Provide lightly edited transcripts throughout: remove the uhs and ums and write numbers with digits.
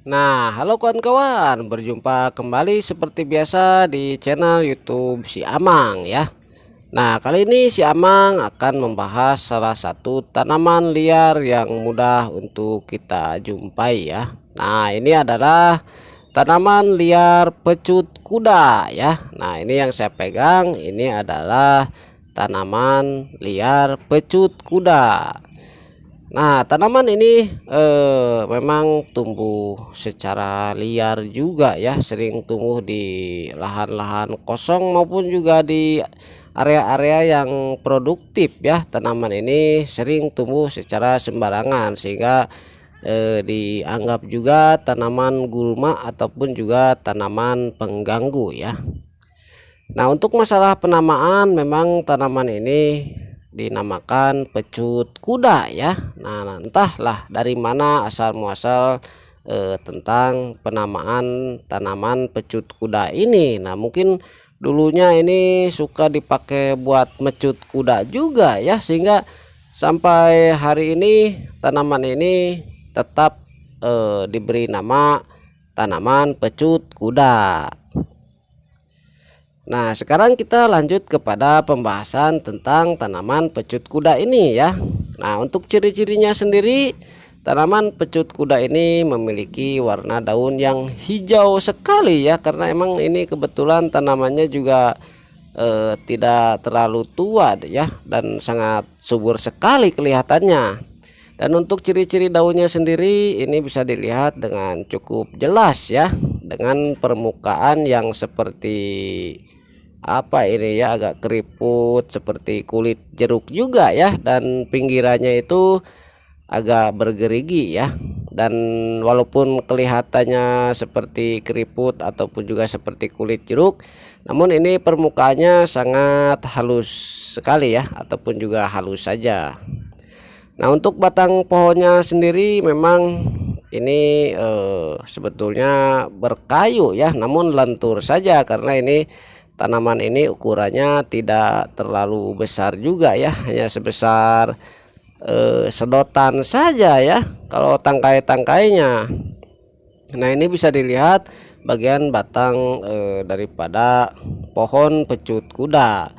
Nah, halo kawan-kawan, berjumpa kembali seperti biasa di channel YouTube Si Amang ya. Nah, kali ini Si Amang akan membahas salah satu tanaman liar yang mudah untuk kita jumpai ya. Nah, ini adalah tanaman liar pecut kuda ya. Nah, ini yang saya pegang ini adalah tanaman liar pecut kuda. Nah, tanaman ini memang tumbuh secara liar juga ya, sering tumbuh di lahan-lahan kosong maupun juga di area-area yang produktif ya. Tanaman ini sering tumbuh secara sembarangan sehingga dianggap juga tanaman gulma ataupun juga tanaman pengganggu ya. Nah, untuk masalah penamaan memang tanaman ini dinamakan pecut kuda ya. Nah, entahlah dari mana asal muasal tentang penamaan tanaman pecut kuda ini. Nah, mungkin dulunya ini suka dipakai buat mecut kuda juga ya, sehingga sampai hari ini tanaman ini tetap diberi nama tanaman pecut kuda. Nah, sekarang kita lanjut kepada pembahasan tentang tanaman pecut kuda ini ya. Nah, untuk ciri-cirinya sendiri, tanaman pecut kuda ini memiliki warna daun yang hijau sekali ya, karena emang ini kebetulan tanamannya juga tidak terlalu tua ya, dan sangat subur sekali kelihatannya. Dan untuk ciri-ciri daunnya sendiri ini bisa dilihat dengan cukup jelas ya, dengan permukaan yang seperti apa ini ya, agak keriput seperti kulit jeruk juga ya, dan pinggirannya itu agak bergerigi ya. Dan walaupun kelihatannya seperti keriput ataupun juga seperti kulit jeruk, namun ini permukaannya sangat halus sekali ya, ataupun juga halus saja. Nah, untuk batang pohonnya sendiri memang ini sebetulnya berkayu ya, namun lentur saja karena ini tanaman ini ukurannya tidak terlalu besar juga ya, hanya sebesar sedotan saja ya kalau tangkai-tangkainya. Nah, ini bisa dilihat bagian batang daripada pohon pecut kuda.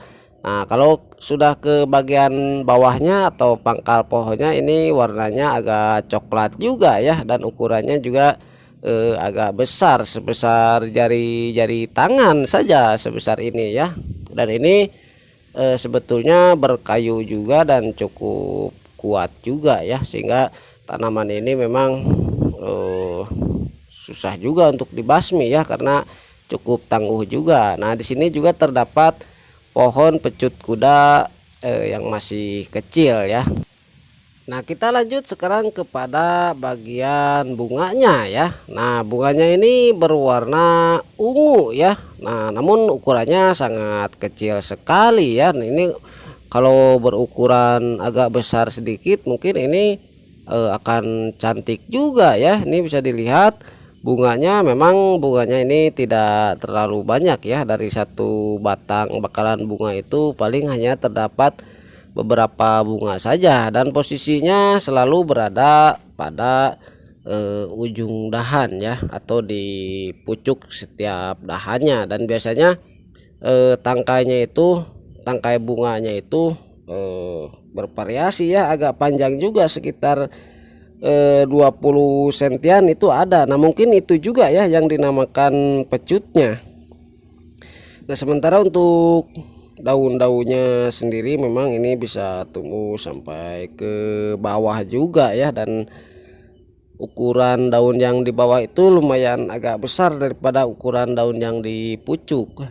Nah, kalau sudah ke bagian bawahnya atau pangkal pohonnya ini warnanya agak coklat juga ya, dan ukurannya juga agak besar, sebesar jari-jari tangan saja sebesar ini ya. Dan ini sebetulnya berkayu juga dan cukup kuat juga ya, sehingga tanaman ini memang eh, susah juga untuk dibasmi ya, karena cukup tangguh juga. Nah, di sini juga terdapat pohon pecut kuda yang masih kecil ya. Nah, kita lanjut sekarang kepada bagian bunganya ya. Nah, bunganya ini berwarna ungu ya. Nah, namun ukurannya sangat kecil sekali ya. Nah, ini kalau berukuran agak besar sedikit mungkin ini akan cantik juga ya. Ini bisa dilihat bunganya, memang bunganya ini tidak terlalu banyak ya. Dari satu batang bakalan bunga itu paling hanya terdapat beberapa bunga saja, dan posisinya selalu berada pada ujung dahan ya, atau di pucuk setiap dahannya. Dan biasanya tangkainya itu, tangkai bunganya itu bervariasi ya, agak panjang juga, sekitar 20 sentian itu ada. Nah, mungkin itu juga ya yang dinamakan pecutnya. Nah, sementara untuk daun-daunnya sendiri memang ini bisa tumbuh sampai ke bawah juga ya, dan ukuran daun yang di bawah itu lumayan agak besar daripada ukuran daun yang di pucuk.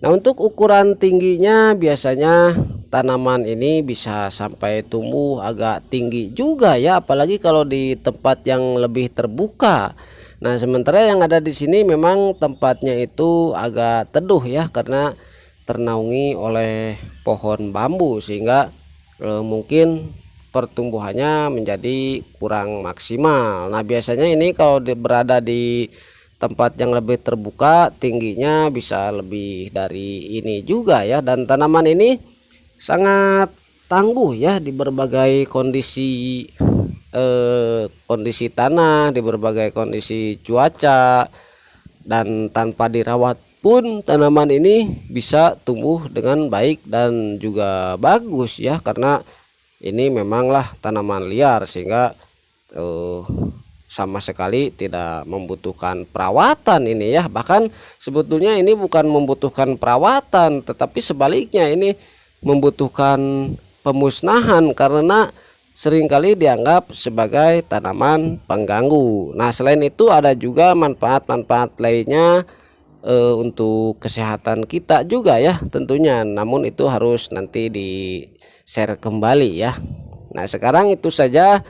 Nah, untuk ukuran tingginya biasanya tanaman ini bisa sampai tumbuh agak tinggi juga ya, apalagi kalau di tempat yang lebih terbuka. Nah, sementara yang ada di sini memang tempatnya itu agak teduh ya, karena ternaungi oleh pohon bambu, sehingga mungkin pertumbuhannya menjadi kurang maksimal. Nah, biasanya ini kalau berada di tempat yang lebih terbuka, tingginya bisa lebih dari ini juga ya. Dan tanaman ini sangat tangguh ya di berbagai kondisi kondisi tanah, di berbagai kondisi cuaca, dan tanpa dirawat pun tanaman ini bisa tumbuh dengan baik dan juga bagus ya, karena ini memanglah tanaman liar sehingga sama sekali tidak membutuhkan perawatan ini ya. Bahkan sebetulnya ini bukan membutuhkan perawatan, tetapi sebaliknya ini membutuhkan pemusnahan karena seringkali dianggap sebagai tanaman pengganggu. Nah, selain itu ada juga manfaat-manfaat lainnya untuk kesehatan kita juga ya tentunya. Namun itu harus nanti di share kembali ya. Nah, sekarang itu saja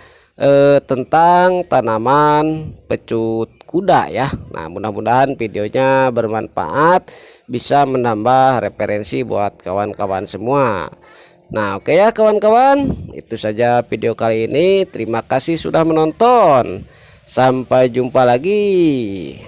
tentang tanaman pecut kuda ya. Nah, mudah-mudahan videonya bermanfaat, bisa menambah referensi buat kawan-kawan semua. Nah, oke ya kawan-kawan, itu saja video kali ini. Terima kasih sudah menonton. Sampai jumpa lagi.